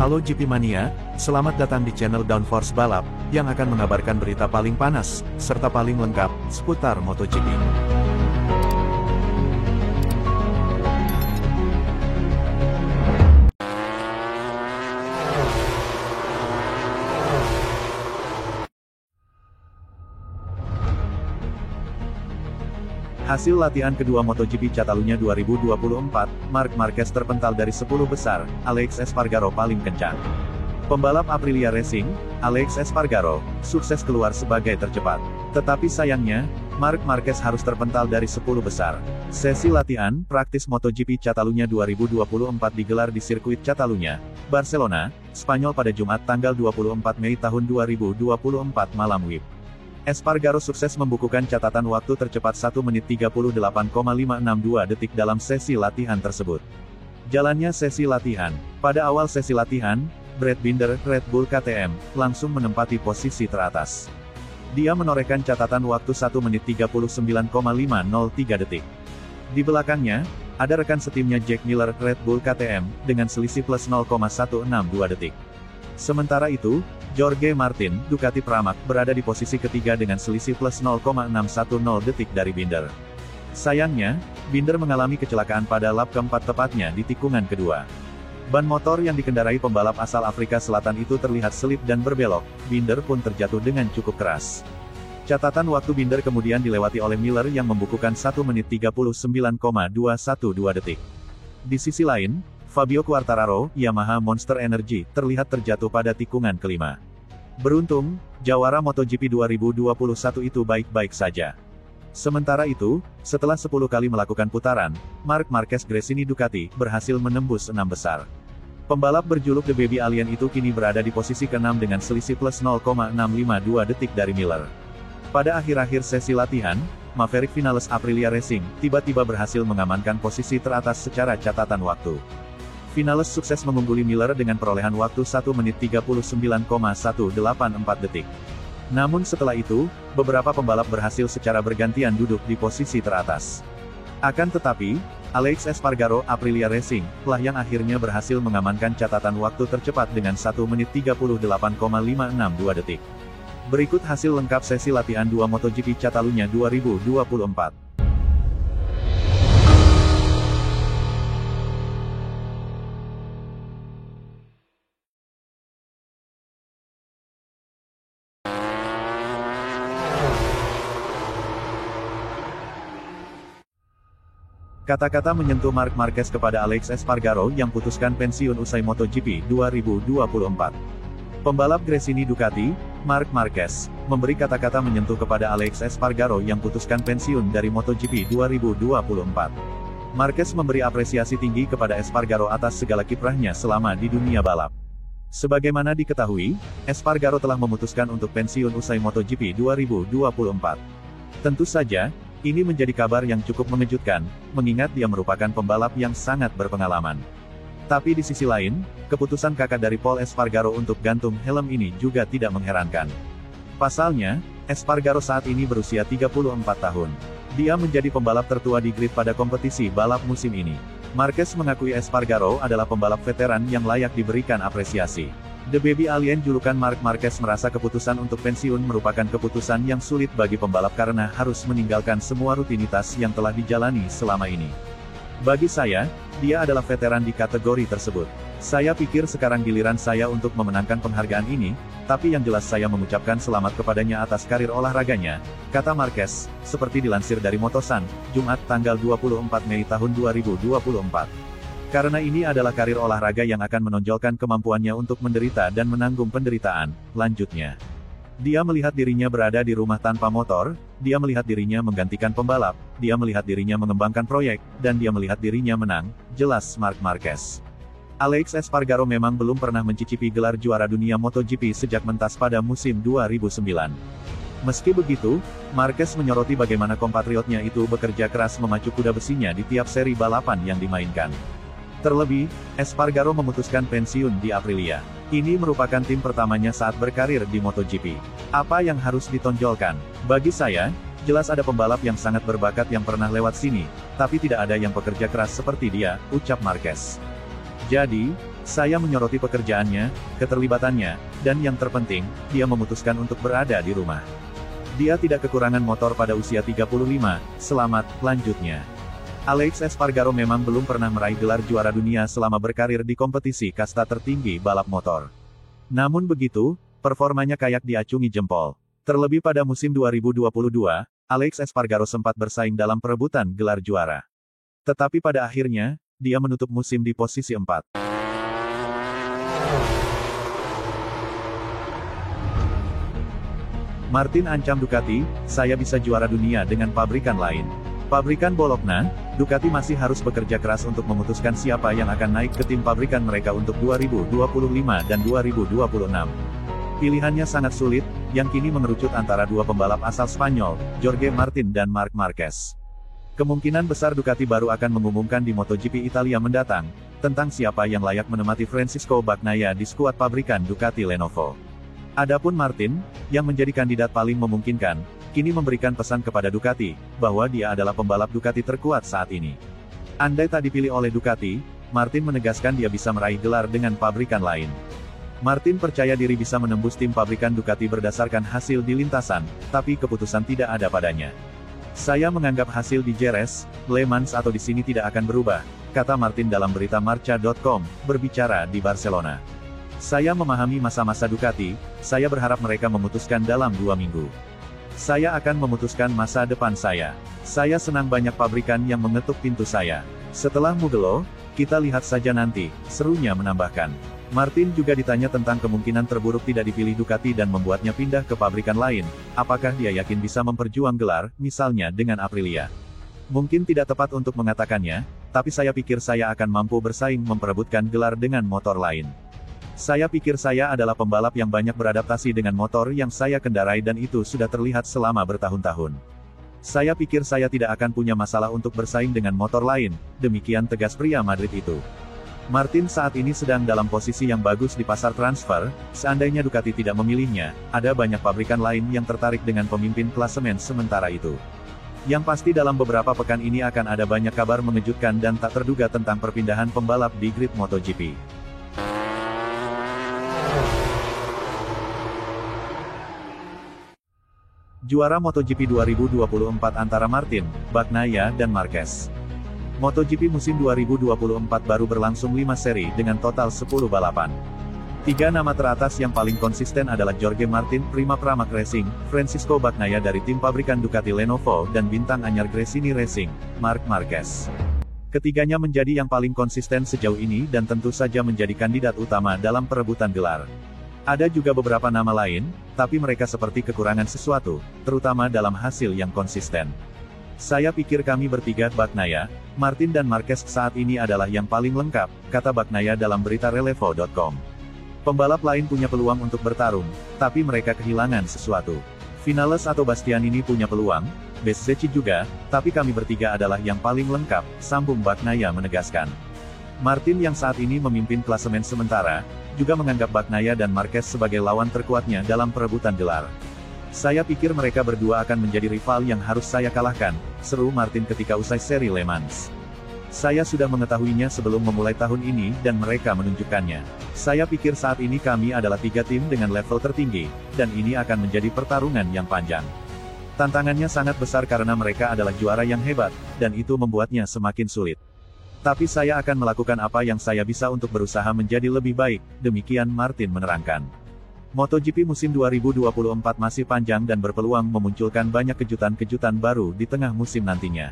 Halo GP Mania, selamat datang di channel Downforce Balap, yang akan mengabarkan berita paling panas, serta paling lengkap, seputar MotoGP. Hasil latihan kedua MotoGP Catalunya 2024, Marc Marquez terpental dari 10 besar, Alex Espargaro paling kencang. Pembalap Aprilia Racing, Alex Espargaro, sukses keluar sebagai tercepat. Tetapi sayangnya, Marc Marquez harus terpental dari 10 besar. Sesi latihan, praktis MotoGP Catalunya 2024 digelar di sirkuit Catalunya, Barcelona, Spanyol pada Jumat tanggal 24 Mei tahun 2024 malam WIB. Espargaro sukses membukukan catatan waktu tercepat 1 menit 38,562 detik dalam sesi latihan tersebut. Jalannya sesi latihan. Pada awal sesi latihan, Brad Binder, Red Bull KTM, langsung menempati posisi teratas. Dia menorehkan catatan waktu 1 menit 39,503 detik. Di belakangnya, ada rekan setimnya Jack Miller, Red Bull KTM, dengan selisih plus 0,162 detik. Sementara itu, Jorge Martin, Ducati Pramac, berada di posisi ketiga dengan selisih plus 0,610 detik dari Binder. Sayangnya, Binder mengalami kecelakaan pada lap keempat tepatnya di tikungan kedua. Ban motor yang dikendarai pembalap asal Afrika Selatan itu terlihat selip dan berbelok, Binder pun terjatuh dengan cukup keras. Catatan waktu Binder kemudian dilewati oleh Miller yang membukukan 1 menit 39,212 detik. Di sisi lain, Fabio Quartararo, Yamaha Monster Energy, terlihat terjatuh pada tikungan kelima. Beruntung, jawara MotoGP 2021 itu baik-baik saja. Sementara itu, setelah 10 kali melakukan putaran, Marc Marquez Gresini Ducati, berhasil menembus 6 besar. Pembalap berjuluk The Baby Alien itu kini berada di posisi ke-6 dengan selisih plus 0,652 detik dari Miller. Pada akhir-akhir sesi latihan, Maverick Vinales Aprilia Racing, tiba-tiba berhasil mengamankan posisi teratas secara catatan waktu. Vinales sukses mengungguli Miller dengan perolehan waktu 1 menit 39,184 detik. Namun setelah itu, beberapa pembalap berhasil secara bergantian duduk di posisi teratas. Akan tetapi, Alex Espargaro Aprilia Racing, lah yang akhirnya berhasil mengamankan catatan waktu tercepat dengan 1 menit 38,562 detik. Berikut hasil lengkap sesi latihan 2 MotoGP Catalunya 2024. Kata-kata menyentuh Marc Marquez kepada Alex Espargaro yang putuskan pensiun usai MotoGP 2024. Pembalap Gresini Ducati, Marc Marquez, memberi kata-kata menyentuh kepada Alex Espargaro yang putuskan pensiun dari MotoGP 2024. Marquez memberi apresiasi tinggi kepada Espargaro atas segala kiprahnya selama di dunia balap. Sebagaimana diketahui, Espargaro telah memutuskan untuk pensiun usai MotoGP 2024. Tentu saja, ini menjadi kabar yang cukup mengejutkan, mengingat dia merupakan pembalap yang sangat berpengalaman. Tapi di sisi lain, keputusan kakak dari Pol Espargaro untuk gantung helm ini juga tidak mengherankan. Pasalnya, Espargaro saat ini berusia 34 tahun. Dia menjadi pembalap tertua di grid pada kompetisi balap musim ini. Marquez mengakui Espargaro adalah pembalap veteran yang layak diberikan apresiasi. The Baby Alien julukan Marc Marquez merasa keputusan untuk pensiun merupakan keputusan yang sulit bagi pembalap karena harus meninggalkan semua rutinitas yang telah dijalani selama ini. Bagi saya, dia adalah veteran di kategori tersebut. Saya pikir sekarang giliran saya untuk memenangkan penghargaan ini, tapi yang jelas saya mengucapkan selamat kepadanya atas karir olahraganya, kata Marquez, seperti dilansir dari Motosan, Jumat tanggal 24 Mei tahun 2024. Karena ini adalah karir olahraga yang akan menonjolkan kemampuannya untuk menderita dan menanggung penderitaan, lanjutnya. Dia melihat dirinya berada di rumah tanpa motor, dia melihat dirinya menggantikan pembalap, dia melihat dirinya mengembangkan proyek, dan dia melihat dirinya menang, jelas Marc Marquez. Alex Espargaro memang belum pernah mencicipi gelar juara dunia MotoGP sejak mentas pada musim 2009. Meski begitu, Marquez menyoroti bagaimana kompatriotnya itu bekerja keras memacu kuda besinya di tiap seri balapan yang dimainkan. Terlebih, Espargaro memutuskan pensiun di Aprilia. Ini merupakan tim pertamanya saat berkarir di MotoGP. Apa yang harus ditonjolkan? Bagi saya, jelas ada pembalap yang sangat berbakat yang pernah lewat sini, tapi tidak ada yang pekerja keras seperti dia, ucap Marquez. Jadi, Saya menyoroti pekerjaannya, keterlibatannya, dan yang terpenting, dia memutuskan untuk berada di rumah. Dia tidak kekurangan motor pada usia 35, selamat, lanjutnya. Alex Espargaro memang belum pernah meraih gelar juara dunia selama berkarir di kompetisi kasta tertinggi balap motor. Namun begitu, performanya kayak diacungi jempol. Terlebih pada musim 2022, Alex Espargaro sempat bersaing dalam perebutan gelar juara. Tetapi pada akhirnya, dia menutup musim di posisi 4. Martin ancam Ducati, saya bisa juara dunia dengan pabrikan lain. Pabrikan Bologna, Ducati masih harus bekerja keras untuk memutuskan siapa yang akan naik ke tim pabrikan mereka untuk 2025 dan 2026. Pilihannya sangat sulit, yang kini mengerucut antara dua pembalap asal Spanyol, Jorge Martin dan Marc Marquez. Kemungkinan besar Ducati baru akan mengumumkan di MotoGP Italia mendatang, tentang siapa yang layak menemani Francisco Bagnaia di skuad pabrikan Ducati Lenovo. Adapun Martin, yang menjadi kandidat paling memungkinkan, kini memberikan pesan kepada Ducati, bahwa dia adalah pembalap Ducati terkuat saat ini. Andai tak dipilih oleh Ducati, Martin menegaskan dia bisa meraih gelar dengan pabrikan lain. Martin percaya diri bisa menembus tim pabrikan Ducati berdasarkan hasil di lintasan, tapi keputusan tidak ada padanya. Saya menganggap hasil di Jerez, Le Mans atau di sini tidak akan berubah, kata Martin dalam berita Marca.com, berbicara di Barcelona. Saya memahami masa-masa Ducati, saya berharap mereka memutuskan dalam 2 minggu. Saya akan memutuskan masa depan saya. Saya senang banyak pabrikan yang mengetuk pintu saya. Setelah Mugello, kita lihat saja nanti, serunya menambahkan. Martin juga ditanya tentang kemungkinan terburuk tidak dipilih Ducati dan membuatnya pindah ke pabrikan lain, apakah dia yakin bisa memperjuang gelar, misalnya dengan Aprilia. Mungkin tidak tepat untuk mengatakannya, tapi saya pikir saya akan mampu bersaing memperebutkan gelar dengan motor lain. Saya pikir saya adalah pembalap yang banyak beradaptasi dengan motor yang saya kendarai dan itu sudah terlihat selama bertahun-tahun. Saya pikir saya tidak akan punya masalah untuk bersaing dengan motor lain, demikian tegas pria Madrid itu. Martin saat ini sedang dalam posisi yang bagus di pasar transfer, seandainya Ducati tidak memilihnya, ada banyak pabrikan lain yang tertarik dengan pemimpin klasemen sementara itu. Yang pasti dalam beberapa pekan ini akan ada banyak kabar mengejutkan dan tak terduga tentang perpindahan pembalap di grid MotoGP. Juara MotoGP 2024 antara Martin, Bagnaia dan Marquez. MotoGP musim 2024 baru berlangsung 5 seri dengan total 10 balapan. 3 nama teratas yang paling konsisten adalah Jorge Martin, Prima Pramac Racing, Francisco Bagnaia dari tim pabrikan Ducati Lenovo dan bintang anyar Gresini Racing, Marc Marquez. Ketiganya menjadi yang paling konsisten sejauh ini dan tentu saja menjadi kandidat utama dalam perebutan gelar. Ada juga beberapa nama lain, tapi mereka seperti kekurangan sesuatu, terutama dalam hasil yang konsisten. Saya pikir kami bertiga, Bagnaia, Martin dan Marquez saat ini adalah yang paling lengkap, kata Bagnaia dalam berita Relevo.com. Pembalap lain punya peluang untuk bertarung, tapi mereka kehilangan sesuatu. Vinales atau Bastianini punya peluang, Bezzecchi juga, tapi kami bertiga adalah yang paling lengkap, sambung Bagnaia menegaskan. Martin yang saat ini memimpin klasemen sementara, juga menganggap Bagnaia dan Marquez sebagai lawan terkuatnya dalam perebutan gelar. Saya pikir mereka berdua akan menjadi rival yang harus saya kalahkan, seru Martin ketika usai seri Le Mans. Saya sudah mengetahuinya sebelum memulai tahun ini dan mereka menunjukkannya. Saya pikir saat ini kami adalah 3 tim dengan level tertinggi, dan ini akan menjadi pertarungan yang panjang. Tantangannya sangat besar karena mereka adalah juara yang hebat, dan itu membuatnya semakin sulit. Tapi saya akan melakukan apa yang saya bisa untuk berusaha menjadi lebih baik, demikian Martin menerangkan. MotoGP musim 2024 masih panjang dan berpeluang memunculkan banyak kejutan-kejutan baru di tengah musim nantinya.